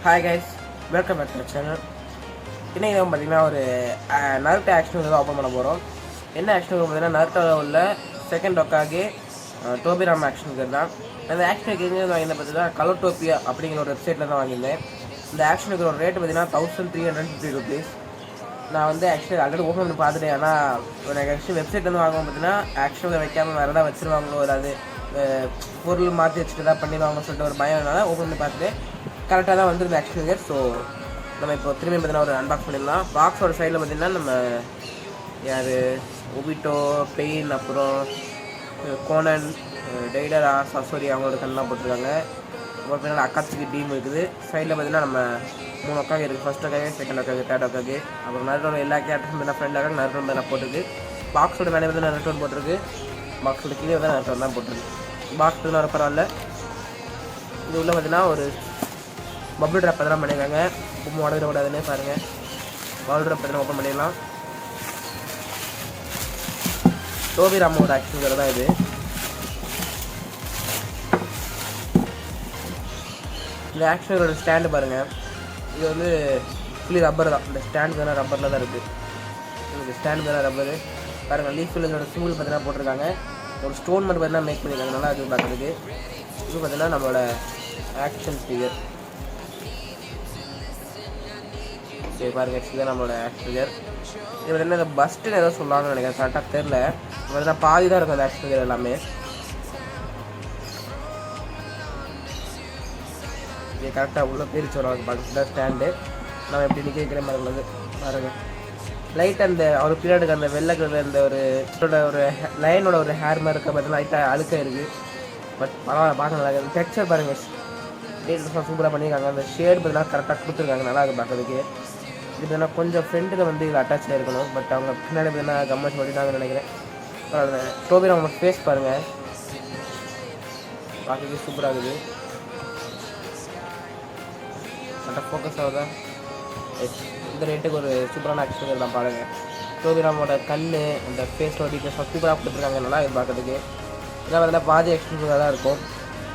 Hi guys, welcome back to channel. இன்னைக்கு நம்ம பார்த்தீங்கன்னா ஒரு நருட்டோ ஆக்ஷன் தான் ஓப்பன் பண்ண போகிறோம். என்ன ஆக்ஷன் பார்த்தீங்கன்னா நருட்டோவில் உள்ள செகண்ட் ஒக்காகே டோபிராம் ஆக்ஷனுக்கு தான். அந்த ஆக்ஷனுக்கு எங்கே வாங்கியிருந்தேன் பார்த்தீங்கன்னா கலோடோபியா அப்படிங்கிற ஒரு வெப்சைட்டில் தான் வாங்கியிருந்தேன். இந்த ஆக்ஷனுக்கு ஒரு ரேட்டு பார்த்தீங்கன்னா 1350 rupees. நான் வந்து ஆக்சுவலி ஆல்ரெடி ஓப்பன் பண்ணி பார்த்துட்டேன். ஆனால் எனக்கு ஆக்சுவலி வெப்சைட்லேருந்து வாங்குவோம் பார்த்தீங்கன்னா ஆக்ஷனில் வைக்காமல் வேறு ஏதாவது வச்சுருவாங்களோ, ஏதாவது பொருள் மாற்றி வச்சுட்டு தான் பண்ணிடுவாங்கன்னு சொல்லிட்டு ஒரு பயம்னால ஓப்பன் பண்ணி பார்த்துட்டு கரெக்டாக தான் வந்துருது ஆக்ஷன் கேர். ஸோ நம்ம இப்போ திரும்பி பார்த்தீங்கன்னா ஒரு அன்பாக்ஸ் பண்ணிடலாம். பாக்ஸோட சைடில் பார்த்தீங்கன்னா நம்ம யார் ஒபிட்டோ, பெயின், அப்புறம் கோனன், டெய்டரா, சசோரி அவங்களோட கண்ணெலாம் போட்டிருக்காங்க. அப்புறம் பார்த்தீங்கன்னா அக்காட்சிக்கு டீம் இருக்குது. சைடில் பார்த்தீங்கன்னா நம்ம 3 ஒக்காக இருக்குது. ஃபர்ஸ்ட் ஒக்காக, செகண்ட் ஒக்காக, தேர்ட் ஒக்காக. அப்புறம் நருட்டோட எல்லா கேரக்டர்ஸும் பார்த்தீங்கன்னா ஃப்ரெண்டாக நருட்டோ தான் போட்டிருக்கு. பாக்ஸோட மேலே பார்த்தீங்கன்னா நருட்டோ போட்டிருக்கு. பாக்ஸோட கீழே தான் நருட்டோ தான் போட்டிருக்கு. பாக்ஸ் பார்த்தீங்கன்னா பரவாயில்ல. இது உள்ள பார்த்தீங்கன்னா ஒரு பபுள் ட்ராப் அதெல்லாம் பண்ணியிருக்காங்க. ரொம்ப உடஞ்சிடக்கூடாதுன்னு பாருங்கள். பபுள் ட்ராப் எல்லாம் ஓப்பன் பண்ணிடலாம். டோபிராமோட ஆக்ஷன் தான் இது. இந்த ஆக்ஷனோட ஸ்டாண்டு பாருங்கள். இது வந்து ஃபுல்லி ரப்பர் தான். இந்த ஸ்டாண்டு தானே ரப்பரில் தான் இருக்குது. இந்த ஸ்டாண்டு தானே ரப்பரு பாருங்கள். லீஃபில் இதோட சிம்பிள் பார்த்தீங்கன்னா போட்டிருக்காங்க. ஒரு ஸ்டோன் மட்டும் பார்த்தீங்கன்னா மேக் பண்ணியிருக்காங்க. நல்லா இருக்குது பார்க்குறதுக்கு. இது பார்த்தீங்கன்னா நம்மளோட ஆக்ஷன் ஃபிகர். சரி பாருங்கள், இதுதான் நம்மளோட ஆக்ஷன். இது வந்து இந்த பஸ்ட்டுன்னு ஏதோ சொல்லுவாங்கன்னு நினைக்கிறேன், கரெக்டாக தெரில. பார்த்தீங்கன்னா பாதி தான் இருக்கும் அந்த ஆக்ஷன் எல்லாமே. இது கரெக்டாக உள்ள பிரிச்சு வருவாங்க. பார்த்து ஸ்டாண்டு நம்ம எப்படி நிற்க வைக்கிற மாதிரி உள்ளது பாருங்கள். லைட் அந்த ஒரு பீரியடுக்கு அந்த வெள்ளை கலர் அந்த ஒரு லைனோட ஒரு ஹேர் மாதிரி இருக்க பார்த்தீங்கன்னா லைட்டாக அழுக்காக இருக்குது. பட் பரவாயில்ல, பார்க்க நல்லா இருக்குது. டெக்ஸ்சர் பாருங்கள், சூப்பராக பண்ணியிருக்காங்க. அந்த ஷேட் பார்த்தீங்கன்னா கரெக்டாக கொடுத்துருக்காங்க, நல்லா இருக்குது பார்க்கறதுக்கு. இது பார்த்தீங்கன்னா கொஞ்சம் ஃப்ரெண்டுக்கு வந்து இதில் அட்டாச்சாக இருக்கணும். பட் அவங்க பின்னாடி பார்த்தீங்கன்னா கம்மச்சு பண்ணிட்டாங்கன்னு நினைக்கிறேன். டோபிராமோட ஃபேஸ் பாருங்கள், பார்க்கறதுக்கு சூப்பராக இருக்குது. கரெக்டாக ஃபோக்கஸ் ஆகுதா? இந்த ரேட்டுக்கு ஒரு சூப்பரான ஆக்ஷன் தான் பாருங்கள். டோபிராமோட கண், அந்த ஃபேஸோட டீட்டெயில்ஸ் சூப்பராக கொடுத்துருக்காங்க, நல்லா இது பார்க்கறதுக்கு. இதெல்லாம் பார்த்தீங்கன்னா பாதி ஆக்ஷன்ஸாக தான் இருக்கும்.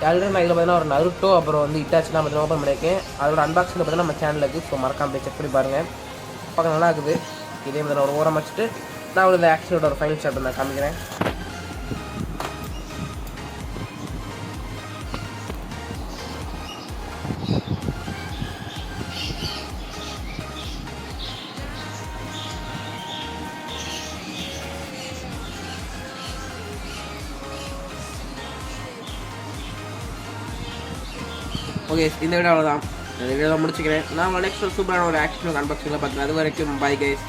ஆல்ரெடி நான் இதில் பார்த்தீங்கன்னா ஒரு நருட்டோ அப்புறம் வந்து இட்டாச்சுலாம் பார்த்தீங்கன்னா ஓப்பன் பண்ணியிருக்கேன். அதோட அன்பாக்சிங் பார்த்தீங்கன்னா நம்ம சேனலுக்கு. ஸோ மறக்காம போய் செக் பண்ணி பாருங்கள், பார்க்க நல்லா இருக்குது. இதே மாதிரி ஒரு ஓரம் வச்சுட்டு நான் இந்த ஆக்ஷனோட ஒரு ஃபைனல் ஷாட் நான் காமிக்கிறேன். ஓகே, இந்த வீடியோ அவ்வளோதான். இந்த வீடியோ முடிச்சுக்கிறேன். நான் நெக்ஸ்ட் ஒரு சூப்பரான ஒரு ஆக்ஷன் அன்பாக்சிங்கில் பார்த்தேன். அது வரைக்கும் பாய் கைஸ்.